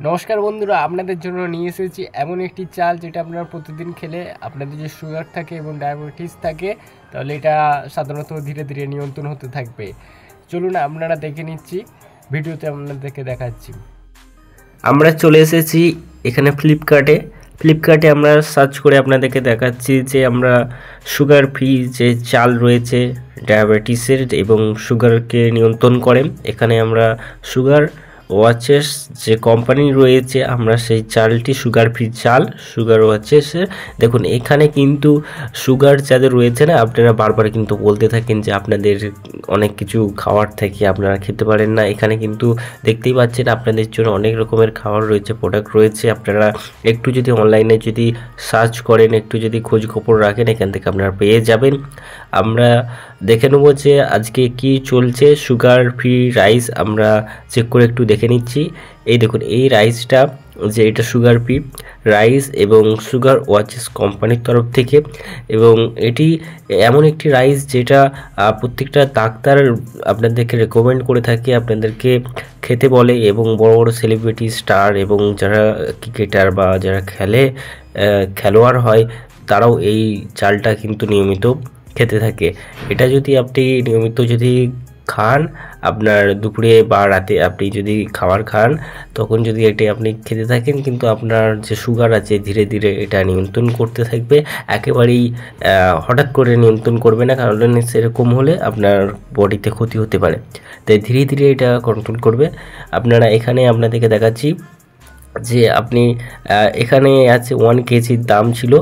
নমস্কার বন্ধুরা, আপনাদের জন্য নিয়ে এসেছি এমন একটি চাল যেটা আপনারা প্রতিদিন খেলে আপনাদের যে সুগার থাকে এবং ডায়াবেটিস থাকে তাহলে এটা সাধারণত ধীরে ধীরে নিয়ন্ত্রণ হতে থাকবে। চলুন আপনারা দেখে নিচ্ছি, ভিডিওতে আপনাদেরকে দেখাচ্ছি। আমরা চলে এসেছি এখানে ফ্লিপকার্টে আমরা সার্চ করে আপনাদেরকে দেখাচ্ছি যে আমরা সুগার ফ্রি যে চাল রয়েছে ডায়াবেটিসের এবং সুগারকে নিয়ন্ত্রণ করে, এখানে আমরা সুগার ওয়াচেস যে কোম্পানি রয়েছে আমরা সেই চালটি সুগার ফ্রি চাল সুগার ওয়াচেসের। দেখুন এখানে কিন্তু সুগার যাদের রয়েছে না, আপনারা বারবার কিন্তু বলতে থাকেন যে আপনাদের অনেক কিছু খাবার থেকে আপনারা খেতে পারেন না। এখানে কিন্তু দেখতেই পাচ্ছেন আপনাদের জন্য অনেক রকমের খাবার রয়েছে, প্রোডাক্ট রয়েছে। আপনারা একটু যদি অনলাইনে যদি সার্চ করেন, একটু যদি খোঁজ খবর রাখেন, এখান থেকে আপনারা পেয়ে যাবেন। আমরা দেখে নেব যে আজকে কি চলছে। সুগার ফ্রি রাইস আমরা চেক করে একটু দেখে নিচ্ছি। এই দেখুন এই রাইসটা যে এটা সুগার ফ্রি রাইস এবং সুগার ওয়াচেস কোম্পানির তরফ থেকে, এবং এটি এমন একটি রাইস যেটা প্রত্যেকটা ডাক্তার আপনাদেরকে রেকমেন্ড করে থাকে, আপনাদেরকে খেতে বলে, এবং বড় বড় সেলিব্রিটি স্টার এবং যারা ক্রিকেটার বা যারা খেলোয়াড় হয় তারাও এই চালটা কিন্তু নিয়মিত খেতে থাকে। এটা যদি আপনি নিয়মিত যদি খান, আপনার দুপুরে বা রাতে আপনি যদি খাবার খান, তখন যদি এটি আপনি খেতে থাকেন, কিন্তু আপনার যে সুগার আছে ধীরে ধীরে এটা নিয়ন্ত্রণ করতে থাকবে। একেবারেই হঠাৎ করে নিয়ন্ত্রণ করবে না, কারণ সেরকম হলে আপনার বডিতে ক্ষতি হতে পারে। তাই ধীরে ধীরে এটা কন্ট্রোল করবে। আপনারা এখানে আপনাদেরকে দেখাচ্ছি যে আপনি এখানে আছে 1 কেজির দাম ছিল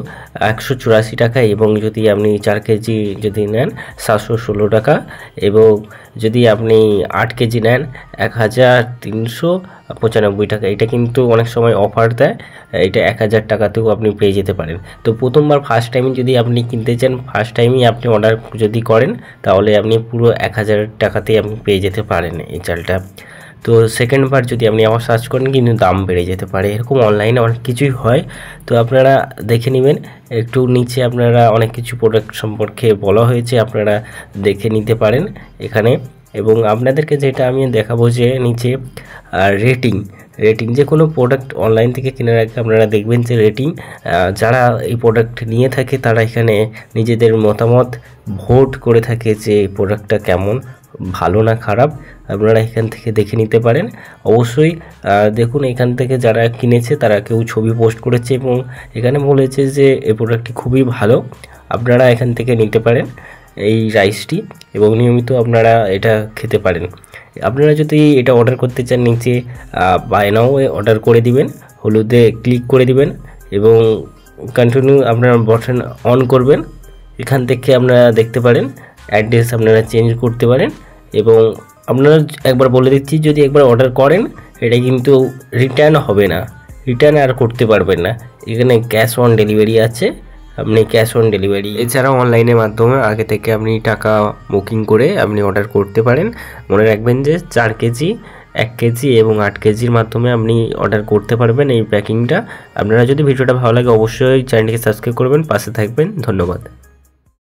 184 টাকা, এবং যদি আপনি 4 কেজি যদি নেন 716 টাকা, এবং যদি আপনি 8 কেজি নেন 1395 টাকা। এটা কিন্তু অনেক সময় অফার দেয়, এটা 1000 টাকাতেও আপনি পেয়ে যেতে পারেন। তো প্রথমবার ফার্স্ট টাইম যদি আপনি কিনতে চান, ফার্স্ট টাইমই আপনি অর্ডার যদি করেন, তাহলে আপনি পুরো 1000 টাকাতেই আপনি পেয়ে যেতে পারেন এই চালটা। তো সেকেন্ড বার যদি আপনি আবার সার্চ করেন কিন্তু দাম বেড়ে যেতে পারে, এরকম অনলাইনে অনেক কিছুই হয়। তো আপনারা দেখে নেবেন, একটু নিচে আপনারা অনেক কিছু প্রোডাক্ট সম্পর্কে বলা হয়েছে, আপনারা দেখে নিতে পারেন এখানে। এবং আপনাদেরকে যেটা আমি দেখাবো যে নিচে রেটিং যে কোনো প্রোডাক্ট অনলাইন থেকে কেনার আগে আপনারা দেখবেন যে রেটিং, যারা এই প্রোডাক্ট নিয়ে থাকে তারা এখানে নিজেদের মতামত ভোট করে থাকে যে এই প্রোডাক্টটা কেমন, ভালো না খারাপ, আপনারা এখান থেকে দেখে নিতে পারেন। অবশ্যই দেখুন এখান থেকে যারা কিনেছে তারা কেউ ছবি পোস্ট করেছে এবং এখানে বলেছে যে এই প্রোডাক্টটি খুবই ভালো, আপনারা এখান থেকে নিতে পারেন এই রাইসটি এবং নিয়মিত আপনারা এটা খেতে পারেন। আপনারা যদি এটা অর্ডার করতে চান, নিচে বাই নাও অর্ডার করে দিবেন, হলুদে ক্লিক করে দিবেন এবং কন্টিনিউ আপনারা বাটন অন করবেন। এখান থেকে আপনারা দেখতে পারেন অ্যাড্রেস আপনারা চেঞ্জ করতে পারেন। এবং আপনারা একবার বলে দিচ্ছি, যদি একবার অর্ডার করেন এটা কিন্তু রিটার্ন হবে না, রিটার্ন আর করতে পারবেন না। এখানে ক্যাশ অন ডেলিভারি আছে, আপনি ক্যাশ অন ডেলিভারি এছাড়াও অনলাইনের মাধ্যমে আগে থেকে আপনি টাকা বুকিং করে আপনি অর্ডার করতে পারেন। মনে রাখবেন যে 4 কেজি, 1 কেজি এবং 8 কেজির মাধ্যমে আপনি অর্ডার করতে পারবেন এই প্যাকিংটা। আপনারা যদি ভিডিওটা ভালো লাগে অবশ্যই চ্যানেলটিকে সাবস্ক্রাইব করবেন, পাশে থাকবেন। ধন্যবাদ।